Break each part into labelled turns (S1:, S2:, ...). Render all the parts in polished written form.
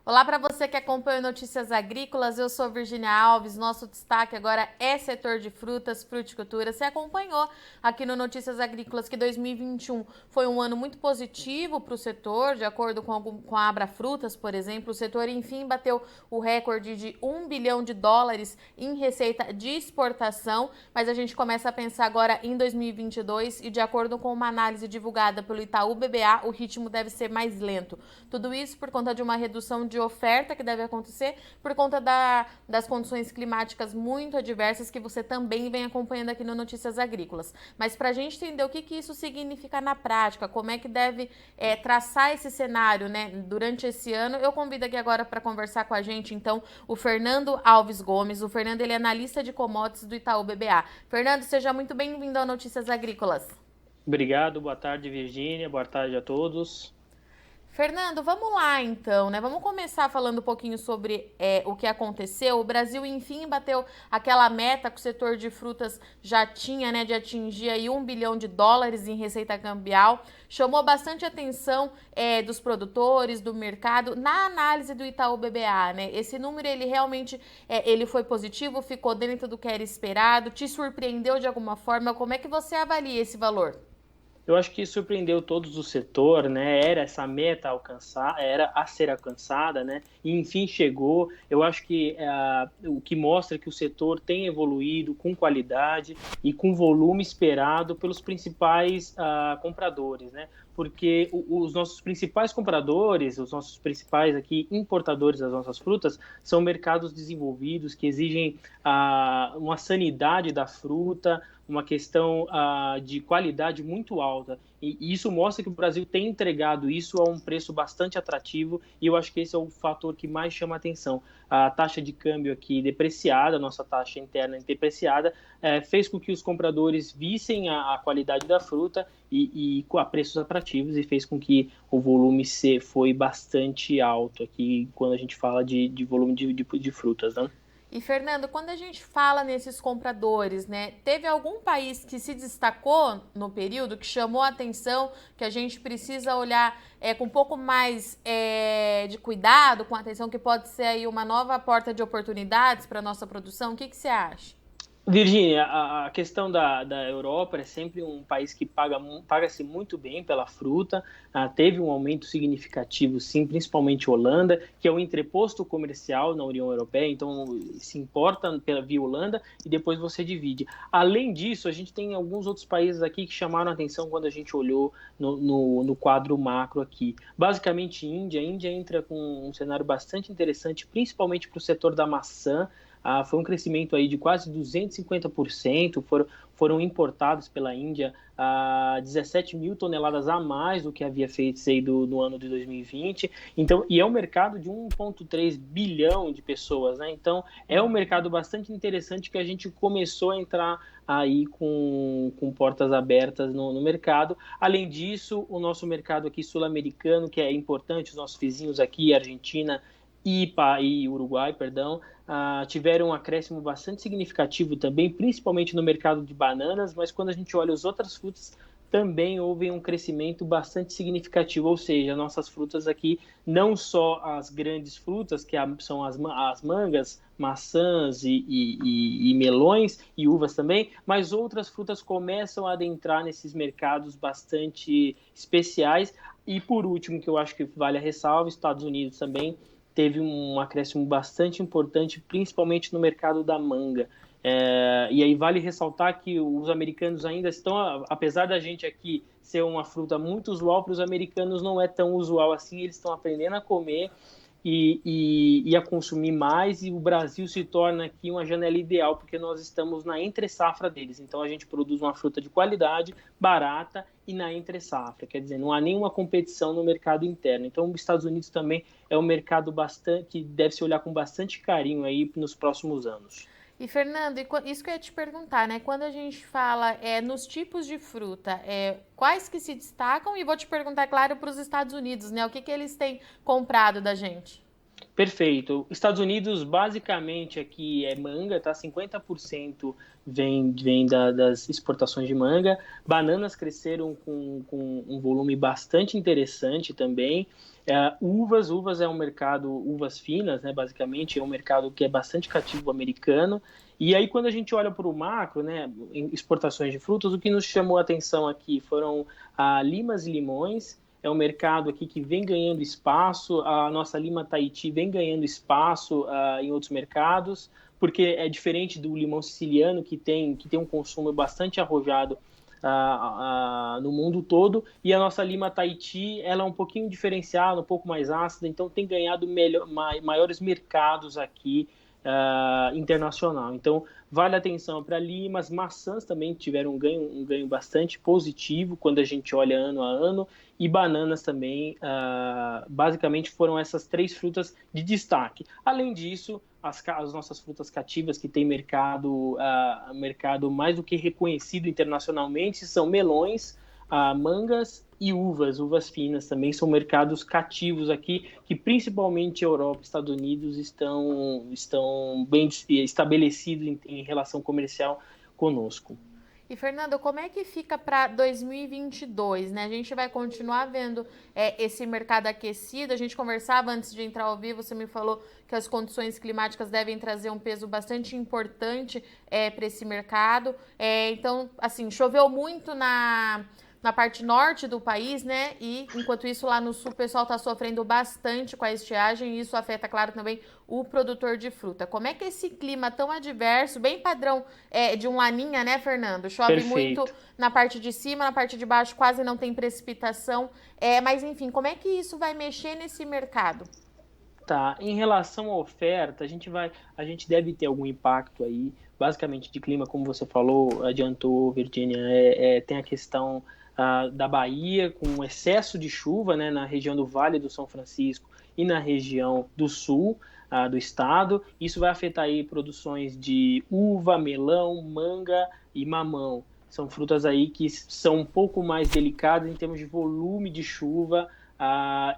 S1: Olá para você que acompanha Notícias Agrícolas, eu sou Virginia Alves, nosso destaque agora é setor de frutas, fruticultura. Você acompanhou aqui no Notícias Agrícolas que 2021 foi um ano muito positivo para o setor, de acordo com a Abra Frutas, por exemplo, o setor enfim bateu o recorde de US$ 1 bilhão em receita de exportação, mas a gente começa a pensar agora em 2022 e de acordo com uma análise divulgada pelo Itaú BBA, o ritmo deve ser mais lento. Tudo isso por conta de uma redução de oferta que deve acontecer por conta das condições climáticas muito adversas que você também vem acompanhando aqui no Notícias Agrícolas. Mas para a gente entender o que isso significa na prática, como é que deve traçar esse cenário, né, durante esse ano, eu convido aqui agora para conversar com a gente, então, o Fernando Alves Gomes. O Fernando, ele é analista de commodities do Itaú BBA. Fernando, seja muito bem-vindo ao Notícias Agrícolas.
S2: Obrigado, boa tarde, Virgínia, boa tarde a todos.
S1: Fernando, vamos lá então, né? Vamos começar falando um pouquinho sobre o que aconteceu. O Brasil, enfim, bateu aquela meta que o setor de frutas já tinha, né? De atingir aí US$ 1 bilhão em receita cambial. Chamou bastante atenção dos produtores, do mercado, na análise do Itaú BBA, né? Esse número, ele realmente ele foi positivo, ficou dentro do que era esperado, te surpreendeu de alguma forma? Como é que você avalia esse valor?
S2: Eu acho que surpreendeu todos o setor, né? Era essa meta a alcançar, era a ser alcançada, né? E enfim chegou. Eu acho que o que mostra que o setor tem evoluído com qualidade e com volume esperado pelos principais compradores, né? Porque os nossos principais compradores, os nossos principais aqui importadores das nossas frutas, são mercados desenvolvidos que exigem uma sanidade da fruta, uma questão de qualidade muito alta. E isso mostra que o Brasil tem entregado isso a um preço bastante atrativo e eu acho que esse é o fator que mais chama a atenção. A taxa de câmbio aqui depreciada, a nossa taxa interna depreciada, fez com que os compradores vissem a qualidade da fruta e a preços atrativos e fez com que o volume foi bastante alto aqui quando a gente fala de volume de frutas, né?
S1: E, Fernando, quando a gente fala nesses compradores, né, teve algum país que se destacou no período, que chamou a atenção, que a gente precisa olhar com um pouco mais de cuidado, com atenção, que pode ser aí uma nova porta de oportunidades para a nossa produção? O que você acha?
S2: Virgínia, a questão da Europa é sempre um país que paga-se muito bem pela fruta. Teve um aumento significativo, sim, principalmente Holanda, que é o entreposto comercial na União Europeia, então se importa via Holanda e depois você divide. Além disso, a gente tem alguns outros países aqui que chamaram a atenção quando a gente olhou no quadro macro aqui. Basicamente, Índia. A Índia entra com um cenário bastante interessante, principalmente para o setor da maçã. Foi um crescimento aí de quase 250%, foram importados pela Índia 17 mil toneladas a mais do que havia feito no ano de 2020. Então, e é um mercado de 1,3 bilhão de pessoas, né? Então, é um mercado bastante interessante que a gente começou a entrar aí com portas abertas no mercado. Além disso, o nosso mercado aqui sul-americano, que é importante, os nossos vizinhos aqui, Argentina e Uruguai, perdão, tiveram um acréscimo bastante significativo também, principalmente no mercado de bananas, mas quando a gente olha as outras frutas, também houve um crescimento bastante significativo, ou seja, nossas frutas aqui, não só as grandes frutas, que são as mangas, maçãs e melões e uvas também, mas outras frutas começam a adentrar nesses mercados bastante especiais. E por último, que eu acho que vale a ressalva, Estados Unidos também teve um acréscimo bastante importante, principalmente no mercado da manga. E aí vale ressaltar que os americanos ainda estão, apesar da gente aqui ser uma fruta muito usual, para os americanos não é tão usual assim, eles estão aprendendo a comer e a consumir mais, e o Brasil se torna aqui uma janela ideal, porque nós estamos na entre-safra deles. Então a gente produz uma fruta de qualidade, barata e na entre-safra, quer dizer, não há nenhuma competição no mercado interno. Então os Estados Unidos também é um mercado bastante que deve se olhar com bastante carinho aí nos próximos anos.
S1: E, Fernando, isso que eu ia te perguntar, né? Quando a gente fala nos tipos de fruta, quais que se destacam? E vou te perguntar, claro, para os Estados Unidos, né? O que eles têm comprado da gente?
S2: Perfeito. Estados Unidos, basicamente, aqui é manga, tá? 50% vem das exportações de manga. Bananas cresceram com um volume bastante interessante também. Uvas é um mercado, uvas finas, né? Basicamente, é um mercado que é bastante cativo americano. E aí, quando a gente olha para o macro, né? Exportações de frutas, o que nos chamou a atenção aqui foram limas e limões. É um mercado aqui que vem ganhando espaço, a nossa lima Tahiti vem ganhando espaço em outros mercados, porque é diferente do limão siciliano, que tem um consumo bastante arrojado no mundo todo, e a nossa lima Tahiti ela é um pouquinho diferenciada, um pouco mais ácida, então tem ganhado maiores mercados aqui internacional. Então, vale a atenção para limas, maçãs também tiveram um ganho bastante positivo quando a gente olha ano a ano, e bananas também, basicamente foram essas três frutas de destaque. Além disso, as nossas frutas cativas que têm mercado mais do que reconhecido internacionalmente são melões, mangas e uvas finas também são mercados cativos aqui, que principalmente Europa e Estados Unidos estão bem estabelecidos em relação comercial conosco.
S1: E, Fernando, como é que fica para 2022, né? A gente vai continuar vendo esse mercado aquecido. A gente conversava antes de entrar ao vivo, você me falou que as condições climáticas devem trazer um peso bastante importante para esse mercado. Então, assim, choveu muito na parte norte do país, né? E enquanto isso, lá no sul, o pessoal está sofrendo bastante com a estiagem e isso afeta, claro, também o produtor de fruta. Como é que esse clima tão adverso, bem padrão de um laninha, né, Fernando? Chove
S2: Perfeito.
S1: muito na parte de cima, na parte de baixo quase não tem precipitação. Mas, enfim, como é que isso vai mexer nesse mercado?
S2: Tá, em relação à oferta, a gente deve ter algum impacto aí, basicamente de clima, como você falou, adiantou, Virginia, tem a questão da Bahia, com excesso de chuva, né, na região do Vale do São Francisco e na região do sul do estado. Isso vai afetar aí produções de uva, melão, manga e mamão. São frutas aí que são um pouco mais delicadas em termos de volume de chuva,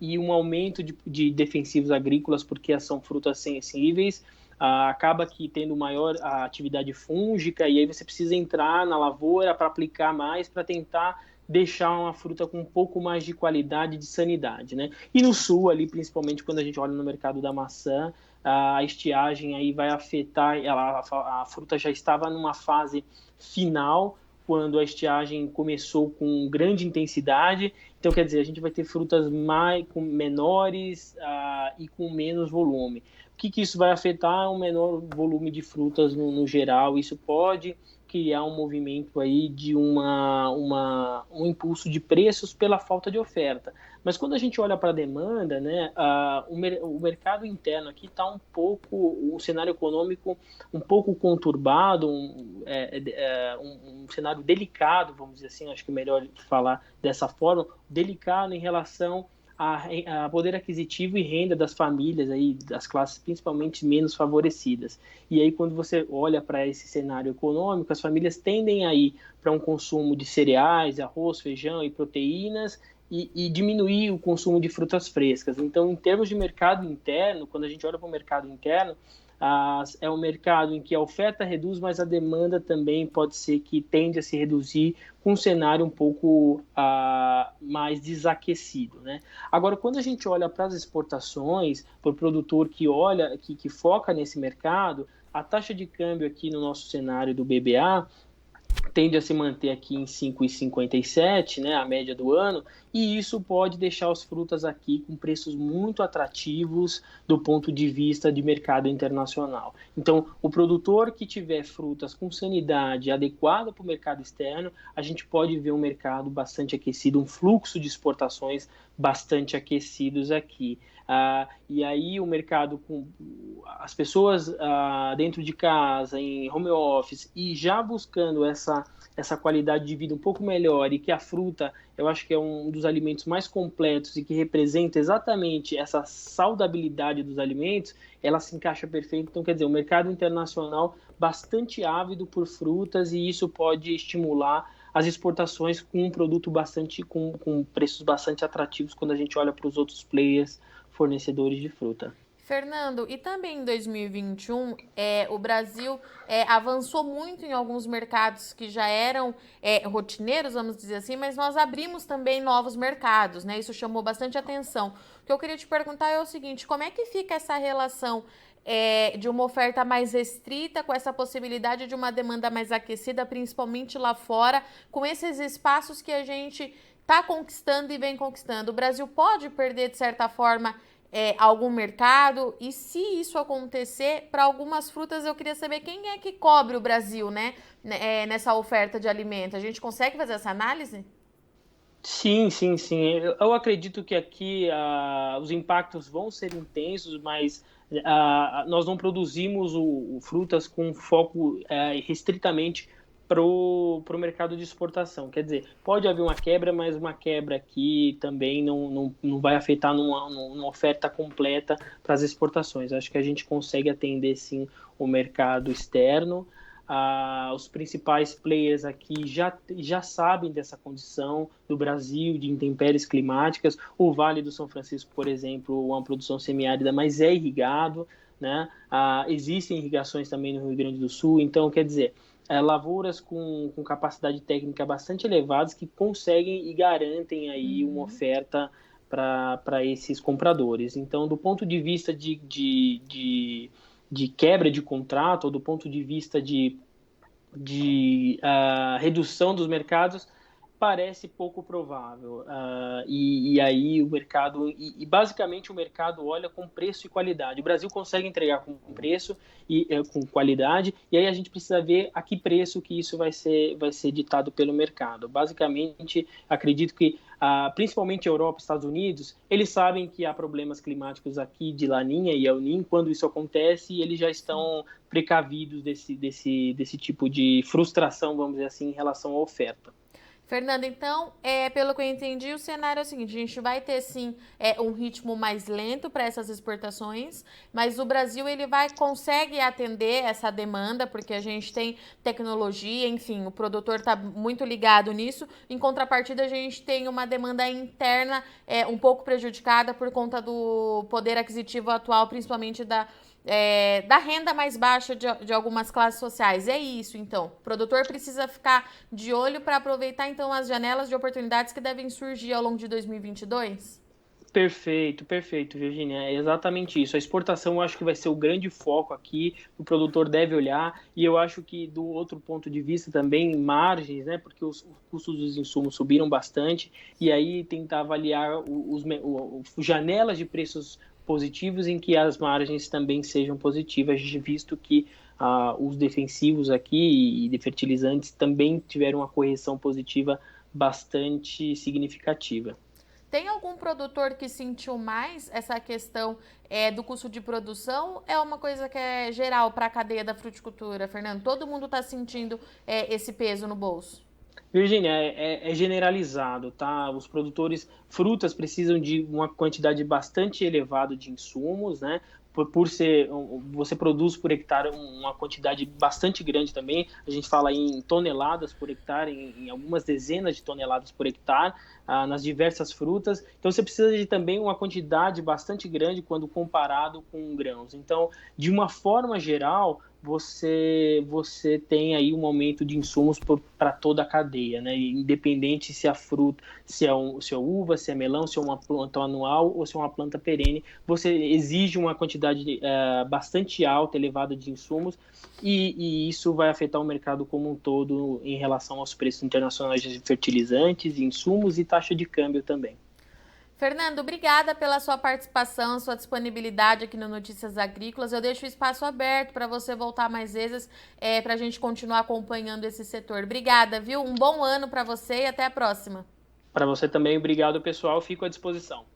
S2: e um aumento de defensivos agrícolas, porque são frutas sensíveis. Acaba que tendo maior atividade fúngica, e aí você precisa entrar na lavoura para aplicar mais, para tentar deixar uma fruta com um pouco mais de qualidade, de sanidade, né? E no sul, ali, principalmente quando a gente olha no mercado da maçã, a estiagem aí vai afetar, a fruta já estava numa fase final, quando a estiagem começou com grande intensidade. Então, quer dizer, a gente vai ter frutas com menores e com menos volume. O que isso vai afetar? Um menor volume de frutas no geral. Isso pode criar um movimento aí de um impulso de preços pela falta de oferta. Mas quando a gente olha para a demanda, né, o mercado interno aqui está o cenário econômico um pouco conturbado, um cenário delicado, vamos dizer assim, acho que é melhor falar dessa forma, delicado em relação a poder aquisitivo e renda das famílias, aí, das classes principalmente menos favorecidas. E aí, quando você olha para esse cenário econômico, as famílias tendem a ir para um consumo de cereais, arroz, feijão e proteínas, e diminuir o consumo de frutas frescas. Então, em termos de mercado interno, quando a gente olha para o mercado interno, é um mercado em que a oferta reduz, mas a demanda também pode ser que tende a se reduzir com um cenário um pouco mais desaquecido, né? Agora, quando a gente olha para as exportações, para o produtor que foca nesse mercado, a taxa de câmbio aqui no nosso cenário do BBA tende a se manter aqui em 5,57, né, a média do ano, e isso pode deixar as frutas aqui com preços muito atrativos do ponto de vista de mercado internacional. Então, o produtor que tiver frutas com sanidade adequada para o mercado externo, a gente pode ver um mercado bastante aquecido, um fluxo de exportações bastante aquecidos aqui. E aí o mercado com as pessoas dentro de casa, em home office, e já buscando essa qualidade de vida um pouco melhor, e que a fruta, eu acho que é um dos alimentos mais completos e que representa exatamente essa saudabilidade dos alimentos, ela se encaixa perfeito. Então, quer dizer, o mercado internacional bastante ávido por frutas, e isso pode estimular as exportações com um produto com preços bastante atrativos quando a gente olha para os outros players fornecedores de fruta.
S1: Fernando, e também em 2021, o Brasil avançou muito em alguns mercados que já eram rotineiros, vamos dizer assim, mas nós abrimos também novos mercados, né? Isso chamou bastante atenção. O que eu queria te perguntar é o seguinte: como é que fica essa relação de uma oferta mais restrita com essa possibilidade de uma demanda mais aquecida, principalmente lá fora, com esses espaços que a gente está conquistando e vem conquistando? O Brasil pode perder, de certa forma, algum mercado? E se isso acontecer, para algumas frutas, eu queria saber quem é que cobre o Brasil, né, nessa oferta de alimento. A gente consegue fazer essa análise?
S2: Sim, sim, sim. Eu acredito que aqui os impactos vão ser intensos, mas nós não produzimos frutas com foco restritamente para o mercado de exportação. Quer dizer, pode haver uma quebra, mas uma quebra aqui também não vai afetar numa oferta completa para as exportações. Acho que a gente consegue atender, sim, o mercado externo. Os principais players aqui já sabem dessa condição do Brasil, de intempéries climáticas. O Vale do São Francisco, por exemplo, é uma produção semiárida, mas é irrigado, né? Existem irrigações também no Rio Grande do Sul, então, quer dizer, lavouras com capacidade técnica bastante elevadas que conseguem e garantem aí uma oferta para esses compradores. Então, do ponto de vista de quebra de contrato, ou do ponto de vista de redução dos mercados, parece pouco provável. E aí o mercado, e basicamente o mercado olha com preço e qualidade. O Brasil consegue entregar com preço e com qualidade, e aí a gente precisa ver a que preço que isso vai ser ditado pelo mercado. Basicamente, acredito que principalmente Europa e Estados Unidos, eles sabem que há problemas climáticos aqui de Laninha e El Niño. Quando isso acontece, eles já estão precavidos desse tipo de frustração, vamos dizer assim, em relação à oferta.
S1: Fernanda, então, pelo que eu entendi, o cenário é o seguinte: a gente vai ter sim um ritmo mais lento para essas exportações, mas o Brasil consegue atender essa demanda, porque a gente tem tecnologia, enfim, o produtor está muito ligado nisso. Em contrapartida, a gente tem uma demanda interna um pouco prejudicada por conta do poder aquisitivo atual, principalmente da renda mais baixa de algumas classes sociais. É isso, então. O produtor precisa ficar de olho para aproveitar, então, as janelas de oportunidades que devem surgir ao longo de 2022?
S2: Perfeito, perfeito, Virginia. É exatamente isso. A exportação eu acho que vai ser o grande foco aqui, o produtor deve olhar, e eu acho que do outro ponto de vista também, margens, né? Porque os custos dos insumos subiram bastante, e aí tentar avaliar janelas de preços positivos em que as margens também sejam positivas, visto que os defensivos aqui e de fertilizantes também tiveram uma correção positiva bastante significativa.
S1: Tem algum produtor que sentiu mais essa questão do custo de produção? É uma coisa que é geral para a cadeia da fruticultura, Fernando? Todo mundo está sentindo esse peso no bolso?
S2: Virgínia, é generalizado, tá? Os produtores, frutas precisam de uma quantidade bastante elevada de insumos, né? Você produz por hectare uma quantidade bastante grande também. A gente fala em toneladas por hectare, em algumas dezenas de toneladas por hectare, nas diversas frutas. Então, você precisa de também uma quantidade bastante grande quando comparado com grãos. Então, de uma forma geral, você tem aí um aumento de insumos para toda a cadeia, né? Independente se a fruta, se é uva, se é melão, se é uma planta anual ou se é uma planta perene, você exige uma quantidade bastante alta, elevada de insumos, e isso vai afetar o mercado como um todo em relação aos preços internacionais de fertilizantes, insumos e taxa de câmbio também.
S1: Fernando, obrigada pela sua participação, sua disponibilidade aqui no Notícias Agrícolas. Eu deixo o espaço aberto para você voltar mais vezes, para a gente continuar acompanhando esse setor. Obrigada, viu? Um bom ano para você e até a próxima.
S2: Para você também, obrigado, pessoal. Fico à disposição.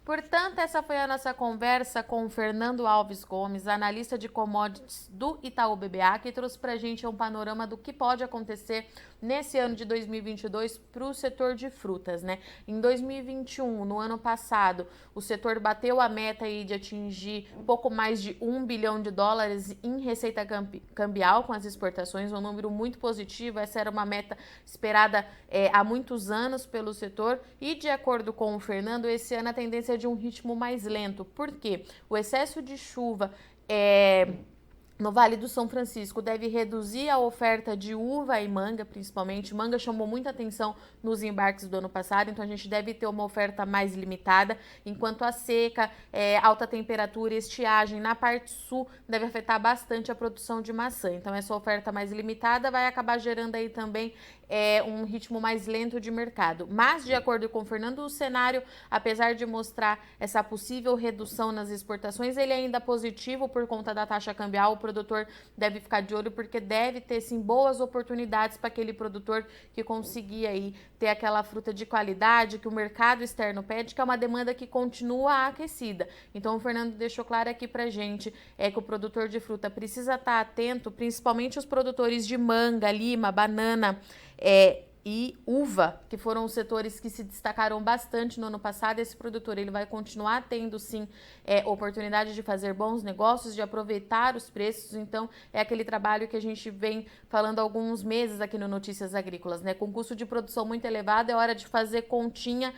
S1: Portanto, essa foi a nossa conversa com o Fernando Alves Gomes, analista de commodities do Itaú BBA, que trouxe para a gente um panorama do que pode acontecer nesse ano de 2022 para o setor de frutas, né? Em 2021, no ano passado, o setor bateu a meta aí de atingir um pouco mais de US$ 1 bilhão em receita cambial com as exportações, um número muito positivo. Essa era uma meta esperada há muitos anos pelo setor e, de acordo com o Fernando, esse ano a tendência ser de um ritmo mais lento. Por quê? O excesso de chuva no Vale do São Francisco deve reduzir a oferta de uva e manga, principalmente. Manga chamou muita atenção nos embarques do ano passado, então a gente deve ter uma oferta mais limitada, enquanto a seca, alta temperatura e estiagem na parte sul deve afetar bastante a produção de maçã. Então essa oferta mais limitada vai acabar gerando aí também um ritmo mais lento de mercado. Mas, de acordo com o Fernando, o cenário, apesar de mostrar essa possível redução nas exportações, ele é ainda positivo por conta da taxa cambial. O produtor deve ficar de olho porque deve ter, sim, boas oportunidades para aquele produtor que conseguir aí ter aquela fruta de qualidade que o mercado externo pede, que é uma demanda que continua aquecida. Então, o Fernando deixou claro aqui pra gente que o produtor de fruta precisa estar atento, principalmente os produtores de manga, lima, banana, e uva, que foram os setores que se destacaram bastante no ano passado. Esse produtor ele vai continuar tendo, sim, oportunidade de fazer bons negócios, de aproveitar os preços. Então, é aquele trabalho que a gente vem falando há alguns meses aqui no Notícias Agrícolas, né? Com custo de produção muito elevado, é hora de fazer continha,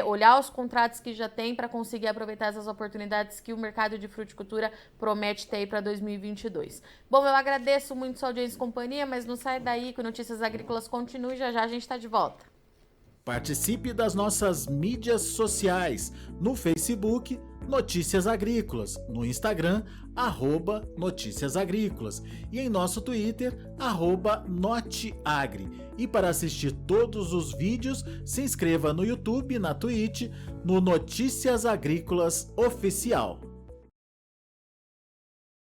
S1: olhar os contratos que já tem para conseguir aproveitar essas oportunidades que o mercado de fruticultura promete ter aí para 2022. Bom, eu agradeço muito sua audiência e companhia, mas não sai daí que o Notícias Agrícolas continue, já já a gente está de volta.
S3: Participe das nossas mídias sociais, no Facebook, Notícias Agrícolas, no Instagram, @Notícias Agrícolas e em nosso Twitter, @Noteagri. E para assistir todos os vídeos, se inscreva no YouTube, na Twitch, no Notícias Agrícolas Oficial.